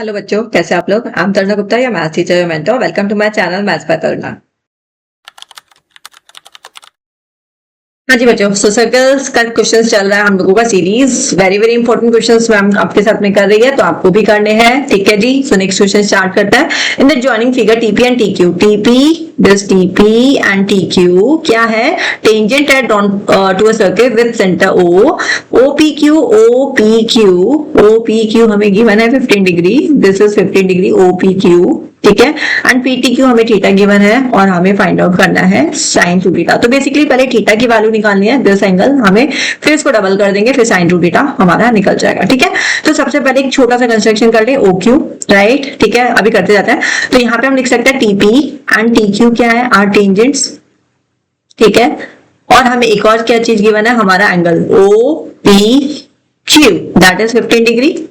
Hello बच्चों, कैसे आप लोग। आई एम तरुणा गुप्ता, या मैथ्स टीचर या mentor. Welcome to my channel maths by Taruna. हाँ जी बच्चों, सो सर्कल्स का क्वेश्चंस चल रहा है हम लोगों का series. Very very important questions ma'am आपके साथ में कर रही है, तो आपको भी करने हैं। ठीक है जी। सो नेक्स्ट क्वेश्चन स्टार्ट करता है। In the joining figure TP and TQ, this TP and TQ क्या है? Tangent at to a circle with centre O. OPQ हमें गिवन है 15 degree. This is 15 degree OPQ. ठीक है। एंड पीटीक्यू हमें theta given है और हमें फाइंड आउट करना है साइन टू थीटा। तो बेसिकली पहले थीटा की वैल्यू निकालनी है, दिस एंगल हमें, फिर इसको डबल कर देंगे, फिर साइन टू थीटा हमारा निकल जाएगा। ठीक है। तो सबसे पहले एक छोटा सा कंस्ट्रक्शन कर ले, ओ क्यू, राइट। ठीक है, अभी करते जाते हैं। तो यहाँ पे हम लिख सकते हैं टीपी एंड टीक्यू क्या है? Are tangents. ठीक है। और हमें एक और क्या चीज गिवन है? हमारा angle O P Q, that is 15 degree,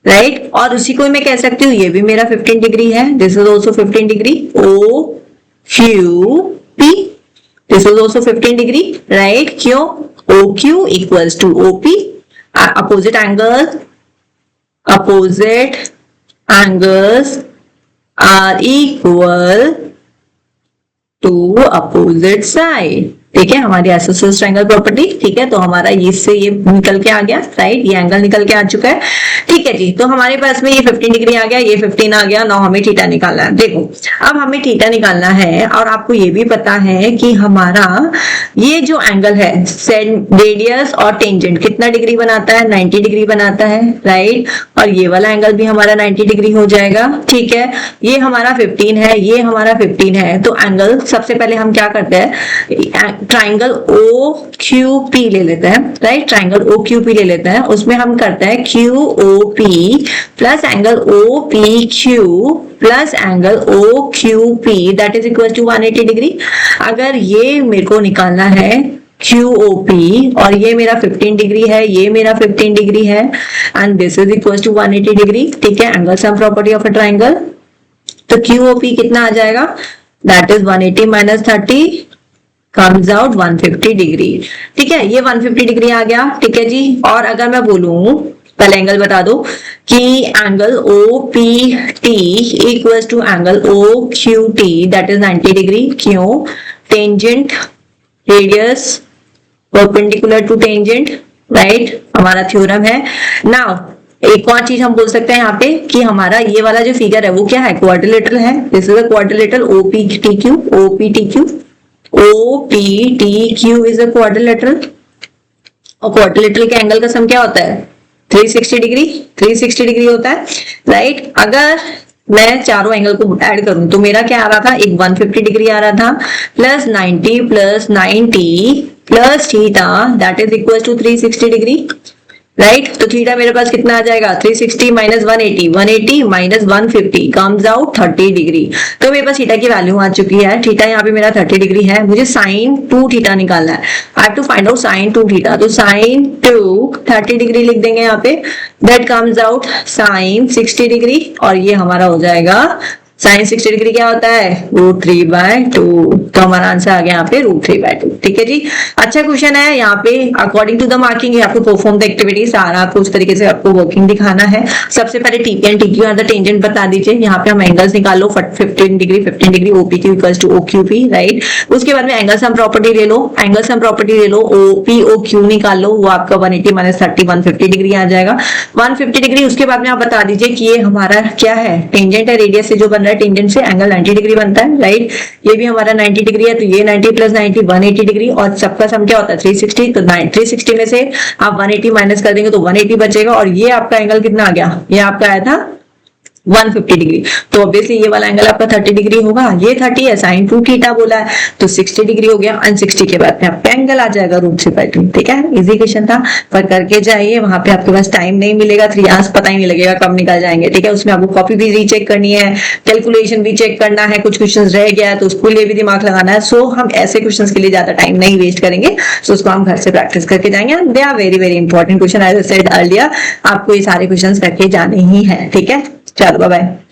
right. और उसी को मैं कह सकती हूँ ये भी मेरा 15 डिग्री है, this is also 15 degree. O Q P, this is also 15 degree, right. क्यों? O Q equals to O P. Opposite angles are equal to opposite side. ठीक है, हमारी आइसोसेलेस ट्रायंगल प्रॉपर्टी। ठीक है, तो हमारा इससे ये निकल के आ गया, राइट। ये एंगल निकल के आ चुका है। ठीक है जी। तो हमारे पास में ये 15 डिग्री आ गया, ये 15 आ गया। नाउ हमें थीटा निकालना है। देखो, अब हमें थीटा निकालना है और आपको ये भी पता है कि हमारा ये जो एंगल है रेडियस और टेंजेंट कितना डिग्री बनाता है? 90 डिग्री बनाता है, राइट। और ये वाला एंगल भी हमारा 90 डिग्री हो जाएगा। ठीक है, ये हमारा 15 है, ये हमारा 15 है। तो एंगल सबसे पहले हम क्या करते हैं? ट्राइंगल ओ क्यू पी ले लेते हैं, right. Triangle O Q P ले लेते हैं, उसमें हम करते हैं Q O P plus angle O P Q plus angle O Q P, that is equal to 180 degree. अगर ये मेरे को निकालना है QOP और ये मेरा 15 डिग्री है, ये मेरा 15 डिग्री है, and this is equal to 180 degree. ठीक है, angle sum property of a triangle. तो QOP कितना आ जाएगा? That is 180 minus 30 comes out 150 degree. ठीक है, ये 150 डिग्री आ गया। ठीक है जी। और अगर मैं बोलूं, पहले एंगल बता दो कि angle OPT equals to angle OQT, that is 90 degree. क्यों? Tangent radius perpendicular to tangent, right, हमारा थ्योरम है। नाउ एक और चीज हम बोल सकते हैं यहाँ पे कि हमारा ये वाला जो फिगर है वो क्या है? क्वाड्रिलेटरल है। This is a quadrilateral OPTQ is a quadrilateral। और क्वाड्रिलेटरल के एंगल का सम क्या होता है? 360 डिग्री। 360 डिग्री होता है, राइट। अगर मैं चारों एंगल को ऐड करूं तो मेरा क्या आ रहा था? एक 150 डिग्री आ रहा था, plus 90 plus theta, that is equal to 360 degree, right. तो थीटा मेरे पास कितना आ जाएगा? 360 minus 180 minus 150 comes out 30 degree. तो मेरे पास थीटा की वैल्यू आ चुकी है। थीटा यहाँ पे मेरा 30 डिग्री है। मुझे साइन टू थीटा निकालना है। I have to find out sine two theta. तो साइन टू 30 डिग्री लिख देंगे यहाँ पे, that comes out sine 60 degree. और ये हमारा हो जाएगा साइन 60 डिग्री क्या होता है? √3/2। तो हमारा आंसर आ गया यहाँ पे √3/2। ठीक है जी। अच्छा क्वेश्चन है। यहाँ पे according to the marking you have to perform the activity. सारा आपको उस तरीके से आपको वर्किंग दिखाना है। सबसे पहले TP and TQ are the tangent बता दीजिए। यहाँ पे हम एंगल्स निकाल लो। 15 degree OPQ equals to OQP, right. उसके बाद में एंगल सम प्रॉपर्टी ले लो। एंगल सम प्रॉपर्टी ले लो, OPOQ निकाल लो। वो आपका 180 माइनस 30 150 डिग्री आ जाएगा। 150 डिग्री। उसके बाद में आप बता दीजिए कि ये हमारा क्या है? टेंजेंट है, रेडियस से जो बन टेंजेंट से एंगल 90 डिग्री बनता है, राइट। ये भी हमारा 90 डिग्री है, तो ये 90 प्लस 90 180 डिग्री। और सबका सम क्या होता है? 360। तो 360 में से आप 180 माइनस कर देंगे तो 180 बचेगा। और ये आपका एंगल कितना आ गया? ये आपका आया था 150 डिग्री। तो ऑब्वियसली ये वाला एंगल आपका 30 डिग्री होगा। ये 30 है, साइन टू थीटा बोला है, तो 60 डिग्री हो गया। एंड 60 के बाद में आपका एंगल आ जाएगा √3/2। ठीक है, इजी क्वेश्चन था, पर करके जाइए। वहां पे आपके पास टाइम नहीं मिलेगा, 3 आवर्स पता ही नहीं लगेगा कब निकल जाएंगे। ठीक है, उसमें आपको कॉपी भी रीचेक करनी है, कैलकुलेशन भी चेक करना है, कुछ क्वेश्चन रह गया है तो उसके लिए भी दिमाग लगाना है। सो हम ऐसे क्वेश्चन के लिए ज्यादा टाइम नहीं वेस्ट करेंगे। सो उसको हम घर से प्रैक्टिस करके जाएंगे। They are very very important question, as I said earlier. आपको ये सारे क्वेश्चन करके जाने ही है। ठीक है, चलो बाय बाय।